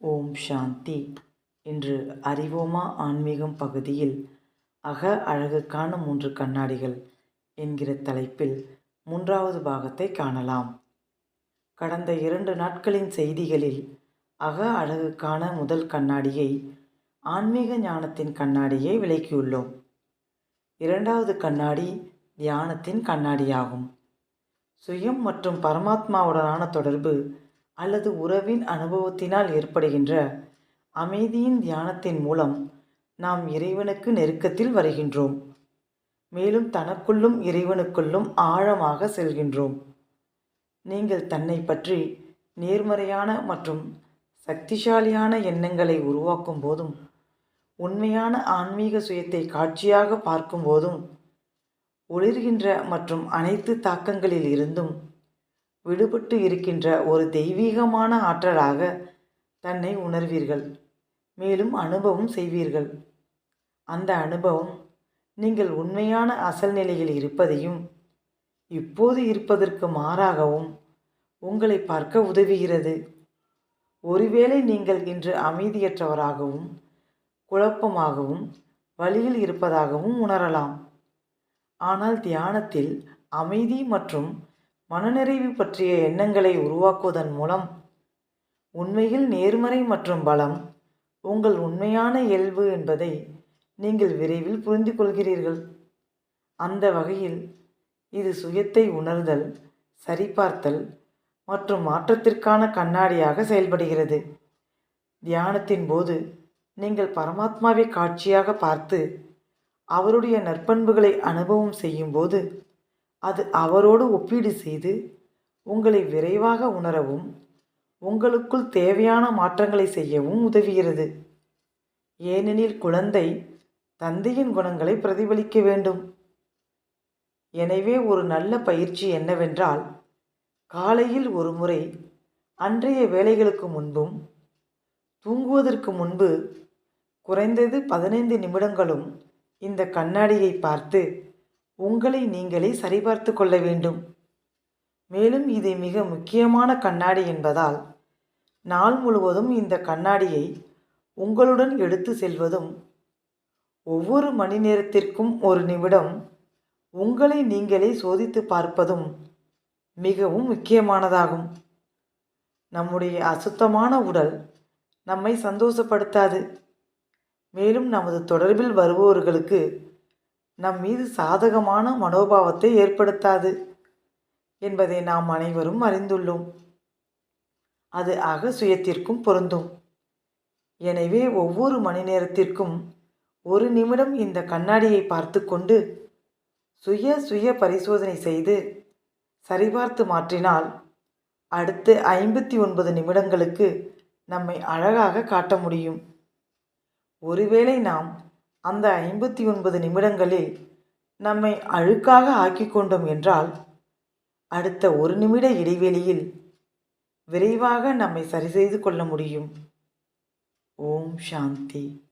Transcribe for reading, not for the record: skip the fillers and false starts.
ஓம் சாந்தி. இன்று அறிவோமா ஆன்மீகம் பகுதியில் அக அழகுக்கான 3 கண்ணாடிகள் என்கிற தலைப்பில் 3வது பாகத்தை காணலாம். கடந்த 2 நாட்களின் செய்திகளில் அக அழகுக்கான முதல் கண்ணாடியை ஆன்மீக ஞானத்தின் கண்ணாடியை விளக்கியுள்ளோம். 2வது கண்ணாடி தியானத்தின் கண்ணாடியாகும். சுயம் மற்றும் பரமாத்மாவுடனான தொடர்பு அல்லது உறவின் அனுபவத்தினால் ஏற்படுகின்ற அமைதியின் தியானத்தின் மூலம் நாம் இறைவனுக்கு நெருக்கத்தில் வருகின்றோம். மேலும் தனக்குள்ளும் இறைவனுக்குள்ளும் ஆழமாக செல்கின்றோம். நீங்கள் தன்னை பற்றி நேர்மறையான மற்றும் சக்திசாலியான எண்ணங்களை உருவாக்கும் போதும், உண்மையான ஆன்மீக சுயத்தை காட்சியாக பார்க்கும் போதும், ஒளிர்கின்ற மற்றும் அனைத்து தாக்கங்களில் இருந்தும் விடுபட்டு இருக்கின்ற ஒரு தெய்வீகமான ஆற்றலாக தன்னை உணர்வீர்கள். மேலும் அனுபவம் செய்வீர்கள். அந்த அனுபவம் நீங்கள் உண்மையான அசல் நிலையில் இருப்பதையும் இப்போது இருப்பதற்கு மாறாகவும் உங்களை பார்க்க உதவுகிறது. ஒருவேளை நீங்கள் இன்று அமைதியற்றவராகவும் குழப்பமாகவும் வழியில் இருப்பதாகவும் உணரலாம். ஆனால் தியானத்தில் அமைதி மற்றும் மனநிறைவு பற்றிய எண்ணங்களை உருவாக்குவதன் மூலம் உண்மையில் நேர்மறை மற்றும் பலம் உங்கள் உண்மையான இயல்பு என்பதை நீங்கள் விரைவில் புரிந்து கொள்கிறீர்கள். அந்த வகையில் இது சுயத்தை உணர்தல், சரிபார்த்தல் மற்றும் மாற்றத்திற்கான கண்ணாடியாக செயல்படுகிறது. தியானத்தின் போது நீங்கள் பரமாத்மாவை காட்சியாக பார்த்து அவருடைய நற்பண்புகளை அனுபவம் செய்யும்போது அது அவரோடு ஒப்பீடு செய்து உங்களை விரைவாக உணரவும் உங்களுக்குள் தேவையான மாற்றங்களை செய்யவும் உதவுகிறது. ஏனெனில் குழந்தை தந்தையின் குணங்களை பிரதிபலிக்க வேண்டும். எனவே ஒரு நல்ல பயிற்சி என்னவென்றால், காலையில் ஒரு முறை அன்றைய வேலைகளுக்கு முன்பும் தூங்குவதற்கு முன்பு குறைந்தது 15 நிமிடங்களும் இந்த கண்ணாடியை பார்த்து உங்களை நீங்களே சரிபார்த்து கொள்ள வேண்டும். மேலும் இது மிக முக்கியமான கண்ணாடி என்பதால் நாள் முழுவதும் இந்த கண்ணாடியை உங்களுடன் எடுத்து செல்வதும், ஒவ்வொரு மணி நேரத்திற்கும் 1 நிமிடம் உங்களை நீங்களே சோதித்து பார்ப்பதும் மிகவும் முக்கியமானதாகும். நம்முடைய அசுத்தமான உடல் நம்மை சந்தோஷப்படுத்தாது. மேலும் நமது தொடர்பில் வருபவர்களுக்கு நம் மீது சாதகமான மனோபாவத்தை ஏற்படுத்தாது என்பதை நாம் அனைவரும் அறிந்துள்ளோம். அது அக சுயத்திற்கும் பொருந்தும். எனவே ஒவ்வொரு மணி நேரத்திற்கும் 1 நிமிடம் இந்த கண்ணாடியை பார்த்து கொண்டு சுய பரிசோதனை செய்து சரிபார்த்து மாற்றினால் அடுத்த 59 நிமிடங்களுக்கு நம்மை அழகாக காட்ட முடியும். ஒருவேளை நாம் அந்த 59 நிமிடங்களில் நம்மை அழுக்காக ஆக்கிக் கொண்டோம் என்றால் அடுத்த 1 நிமிட இடைவெளியில் விரைவாக நம்மை சரி செய்து கொள்ள முடியும். ஓம் சாந்தி.